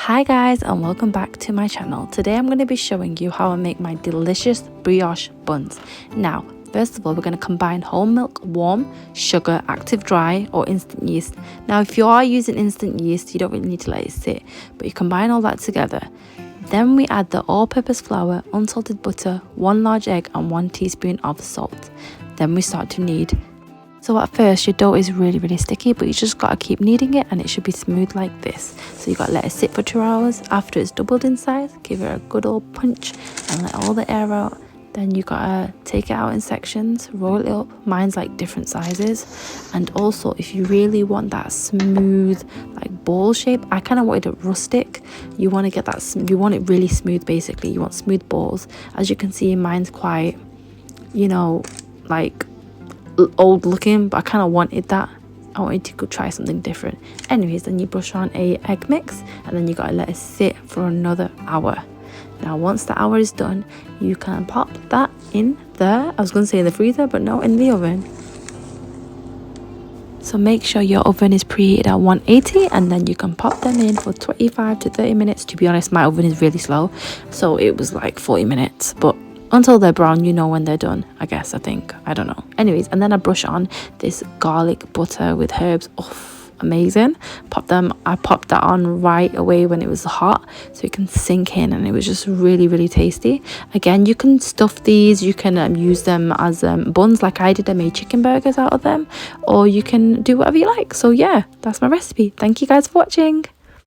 Hi guys, and welcome back to my channel. Today I'm going to be showing you how I make my delicious brioche buns. Now first of all, we're going to combine whole milk, warm, sugar, active dry or instant yeast. Now if you are using instant yeast, you don't really need to let it sit, but you combine all that together. Then we add the all-purpose flour, unsalted butter, 1 large egg and 1 teaspoon of salt. Then we start to knead. So at first your dough is really sticky, but you just gotta keep kneading it and it should be smooth like this. So you gotta let it sit for 2 hours. After it's doubled in size, give it a good old punch and let all the air out. Then you gotta take it out in sections, roll it up. Mine's like different sizes. And also if you really want that smooth like ball shape, I kind of wanted it rustic. You want to get that, you want it really smooth basically. You want smooth balls. As you can see, mine's quite, you know, like old looking, but I kind of wanted that. I wanted to go try something different. Anyways, then you brush on a egg mix and then you gotta let it sit for another hour. Now once the hour is done, you can pop that in I was gonna say in the freezer, but no, in the oven. So make sure your oven is preheated at 180 and then you can pop them in for 25 to 30 minutes. To be honest, my oven is really slow, so it was like 40 minutes, but until they're brown, you know when they're done, I think. I don't know. Anyways, and then I brush on this garlic butter with herbs. Oh, amazing. I popped that on right away when it was hot so it can sink in, and it was just really tasty. Again, you can stuff these, you can use them as buns like I did. I made chicken burgers out of them, or you can do whatever you like. So yeah, that's my recipe. Thank you guys for watching.